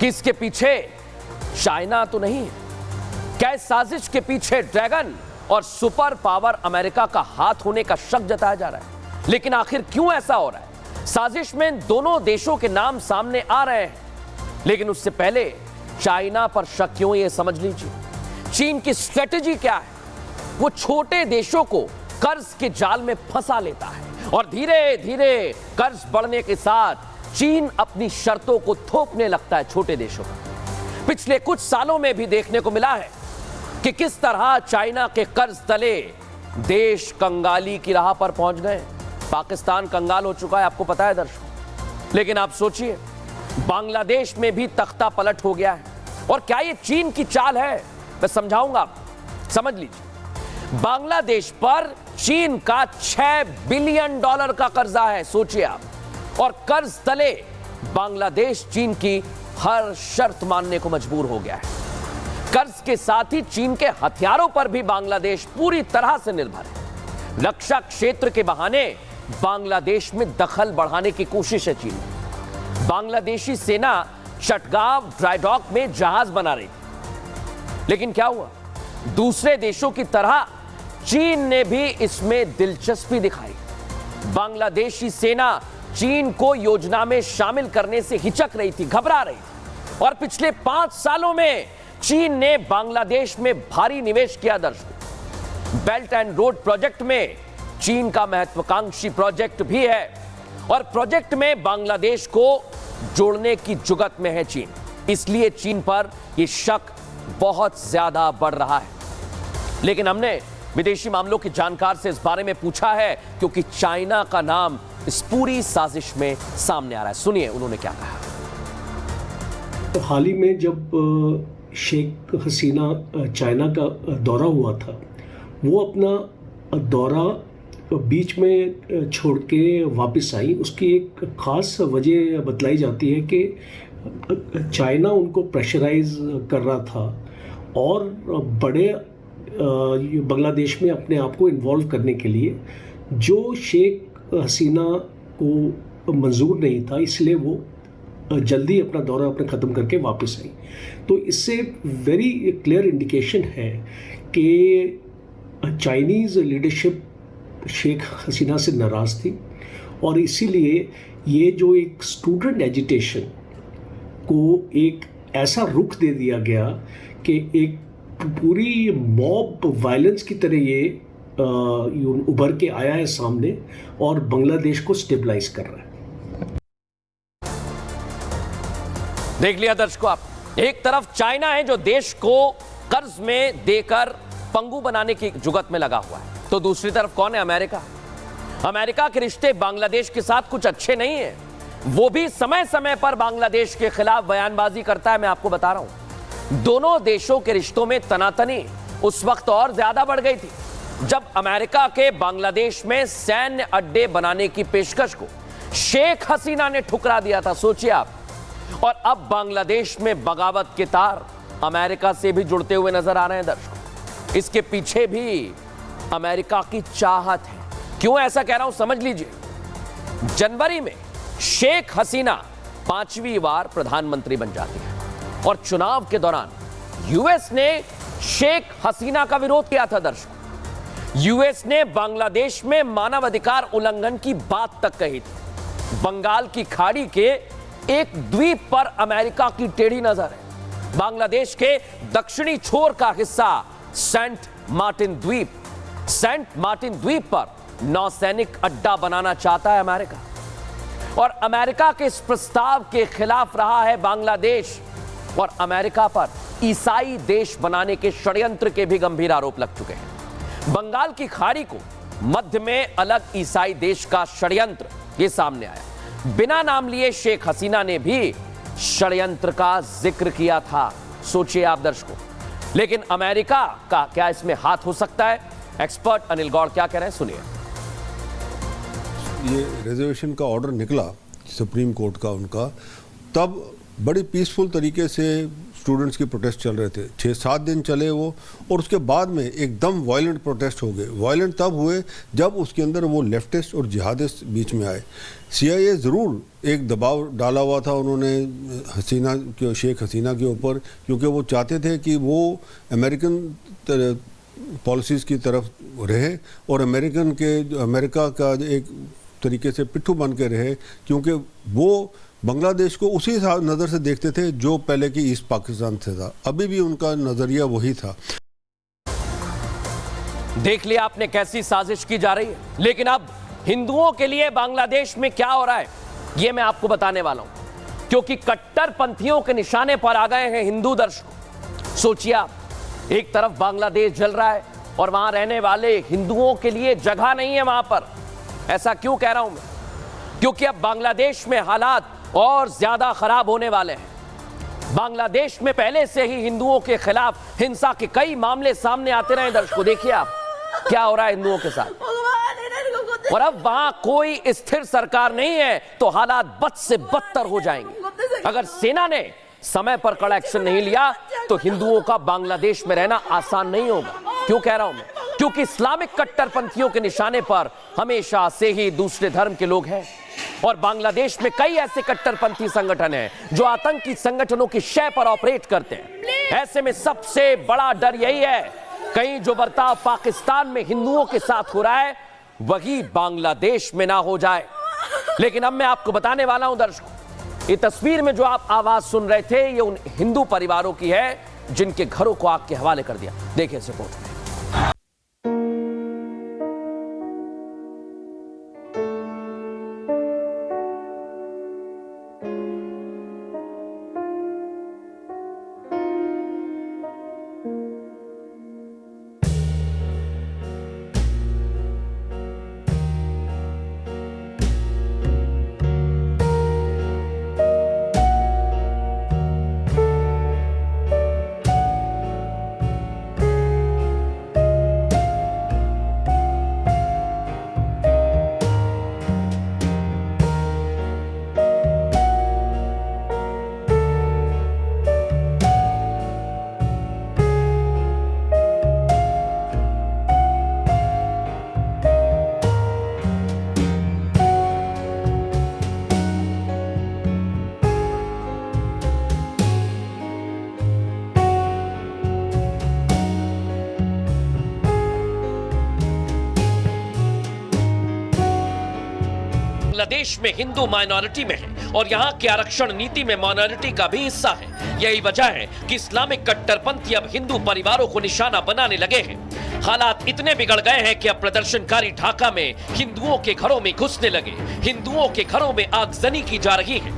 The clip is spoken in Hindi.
कि इसके पीछे चाइना तो नहीं है? क्या इस साजिश के पीछे ड्रैगन और सुपर पावर अमेरिका का हाथ होने का शक जताया जा रहा है? लेकिन आखिर क्यों ऐसा हो रहा है? साजिश में दोनों देशों के नाम सामने आ रहे हैं, लेकिन उससे पहले चाइना पर शक क्यों, यह समझ लीजिए। चीन की स्ट्रेटेजी क्या है? वो छोटे देशों को कर्ज के जाल में फंसा लेता है और धीरे धीरे कर्ज बढ़ने के साथ चीन अपनी शर्तों को थोपने लगता है छोटे देशों पर। पिछले कुछ सालों में भी देखने को मिला है कि किस तरह चाइना के कर्ज तले देश कंगाली की राह पर पहुंच गए। पाकिस्तान कंगाल हो चुका है, आपको पता है दर्शकों। लेकिन आप सोचिए, बांग्लादेश में भी तख्ता पलट हो गया है। और क्या ये चीन की चाल है? मैं समझाऊंगा आपको, समझ लीजिए। बांग्लादेश पर चीन का $6 बिलियन का कर्जा है, सोचिए आप। और कर्ज तले बांग्लादेश चीन की हर शर्त मानने को मजबूर हो गया है। कर्ज के साथ ही चीन के हथियारों पर भी बांग्लादेश पूरी तरह से निर्भर है। रक्षा क्षेत्र के बहाने बांग्लादेश में दखल बढ़ाने की कोशिश है चीन। बांग्लादेशी सेना चटगांव ड्राई डॉक में जहाज बना रही थी, लेकिन क्या हुआ? दूसरे देशों की तरह चीन ने भी इसमें दिलचस्पी दिखाई। बांग्लादेशी सेना चीन को योजना में शामिल करने से हिचक रही थी, घबरा रही थी। और पिछले 5 सालों में चीन ने बांग्लादेश में भारी निवेश किया। दर्शकों, बेल्ट एंड रोड प्रोजेक्ट में चीन का महत्वाकांक्षी प्रोजेक्ट भी है और प्रोजेक्ट में बांग्लादेश को जोड़ने की जुगत में है चीन। इसलिए चीन पर यह शक बहुत ज्यादा बढ़ रहा है। लेकिन हमने विदेशी मामलों के जानकार से इस बारे में पूछा है, क्योंकि चाइना का नाम इस पूरी साजिश में सामने आ रहा है। सुनिए उन्होंने क्या कहा। तो हाल ही में जब शेख हसीना चाइना का दौरा हुआ था, वो अपना दौरा बीच में छोड़ के वापस आई। उसकी एक ख़ास वजह बतलाई जाती है कि चाइना उनको प्रेशराइज कर रहा था और बड़े बांग्लादेश में अपने आप को इन्वॉल्व करने के लिए, जो शेख हसीना को मंजूर नहीं था, इसलिए वो जल्दी अपना दौरा अपने ख़त्म करके वापस आई। तो इससे वेरी क्लियर इंडिकेशन है कि चाइनीज़ लीडरशिप शेख हसीना से नाराज़ थी और इसीलिए ये जो एक स्टूडेंट एजिटेशन को एक ऐसा रुख दे दिया गया कि एक पूरी मॉब वायलेंस की तरह ये उभर के आया है सामने और बांग्लादेश को स्टेबलाइज कर रहा है। देख लिया दर्शकों आप, एक तरफ चाइना है जो देश को कर्ज में देकर पंगु बनाने की जुगत में लगा हुआ है, तो दूसरी तरफ कौन है? अमेरिका। अमेरिका के रिश्ते बांग्लादेश के साथ कुछ अच्छे नहीं है। वो भी समय समय पर बांग्लादेश के खिलाफ बयानबाजी करता है। मैं आपको बता रहा हूं, दोनों देशों के रिश्तों में तनातनी उस वक्त और ज्यादा बढ़ गई थी जब अमेरिका के बांग्लादेश में सैन्य अड्डे बनाने की पेशकश को शेख हसीना ने ठुकरा दिया था, सोचिए आप। और अब बांग्लादेश में बगावत के तार अमेरिका से भी जुड़ते हुए नजर आ रहे हैं दर्शकों। इसके पीछे भी अमेरिका की चाहत है। क्यों ऐसा कह रहा हूं, समझ लीजिए। जनवरी में शेख हसीना 5वीं बार प्रधानमंत्री बन जाती है और चुनाव के दौरान यूएस ने शेख हसीना का विरोध किया था दर्शकों। यूएस ने बांग्लादेश में मानवाधिकार उल्लंघन की बात तक कही थी। बंगाल की खाड़ी के एक द्वीप पर अमेरिका की टेढ़ी नजर है। बांग्लादेश के दक्षिणी छोर का हिस्सा सेंट मार्टिन द्वीप पर नौसैनिक अड्डा बनाना चाहता है अमेरिका। और अमेरिका के इस प्रस्ताव के खिलाफ रहा है बांग्लादेश। और अमेरिका पर ईसाई देश बनाने के षड्यंत्र के भी गंभीर आरोप लग चुके हैं। बंगाल की खाड़ी को मध्य में अलग ईसाई देश का षड्यंत्र ये सामने आया। बिना नाम लिए शेख हसीना ने भी षड्यंत्र का जिक्र किया था, सोचिए आप दर्शकों। लेकिन अमेरिका का क्या इसमें हाथ हो सकता है? एक्सपर्ट अनिल गौड़ क्या कह रहे हैं, सुनिए। ये रिजर्वेशन का ऑर्डर निकला सुप्रीम कोर्ट का उनका, तब बड़ी पीसफुल तरीके से स्टूडेंट्स की प्रोटेस्ट चल रहे थे, 6-7 दिन चले वो, और उसके बाद में एकदम वायलेंट प्रोटेस्ट हो गए। वायलेंट तब हुए जब उसके अंदर वो लेफ्टिस्ट और जिहादिस्ट बीच में आए। CIA ज़रूर एक दबाव डाला हुआ था उन्होंने शेख हसीना के ऊपर, क्योंकि वो चाहते थे कि वो अमेरिकन पॉलिसीज़ की तरफ रहे और अमेरिका का एक तरीके से पिट्ठू बन के रहे, क्योंकि वो बांग्लादेश को उसी नज़र से देखते थे जो पहले की ईस्ट पाकिस्तान से था। अभी भी उनका नज़रिया वही था। देख लिया आपने कैसी साजिश की जा रही है, लेकिन अब हिंदुओं के लिए बांग्लादेश में क्या हो रहा है ये मैं आपको बताने वाला हूं, क्योंकि कट्टरपंथियों के निशाने पर आ गए हैं हिंदू दर्शक। सोचिए आप, एक तरफ बांग्लादेश जल रहा है और वहां रहने वाले हिंदुओं के लिए जगह नहीं है वहां पर। ऐसा क्यों कह रहा हूं मैं? क्योंकि अब बांग्लादेश में हालात और ज्यादा खराब होने वाले हैं। बांग्लादेश में पहले से ही हिंदुओं के खिलाफ हिंसा के कई मामले सामने आते रहे दर्शकों। देखिए आप क्या हो रहा है हिंदुओं के साथ, और अब वहां कोई स्थिर सरकार नहीं है तो हालात बद से बदतर हो जाएंगे। अगर सेना ने समय पर कड़ा एक्शन नहीं लिया तो हिंदुओं का बांग्लादेश में रहना आसान नहीं होगा। क्यों कह रहा हूं मैं? क्योंकि इस्लामिक कट्टरपंथियों के निशाने पर हमेशा से ही दूसरे धर्म के लोग हैं, और बांग्लादेश में कई ऐसे कट्टरपंथी संगठन हैं जो आतंकी संगठनों की शय पर ऑपरेट करते हैं। ऐसे में सबसे बड़ा डर यही है, कहीं जो बर्ताव पाकिस्तान में हिंदुओं के साथ हो रहा है वही बांग्लादेश में ना हो जाए। लेकिन अब मैं आपको बताने वाला हूं दर्शकों, ये तस्वीर में जो आप आवाज सुन रहे थे ये उन हिंदू परिवारों की है जिनके घरों को आग के हवाले कर दिया। देखिए इस रिपोर्ट में। बांग्लादेश में हिंदू माइनॉरिटी में है और यहाँ की आरक्षण नीति में माइनॉरिटी का भी हिस्सा है। यही वजह है कि इस्लामिक कट्टरपंथी अब हिंदू परिवारों को निशाना बनाने लगे हैं। हालात इतने बिगड़ गए हैं कि अब प्रदर्शनकारी ढाका में हिंदुओं के घरों में घुसने लगे, हिंदुओं के घरों में आगजनी की जा रही है।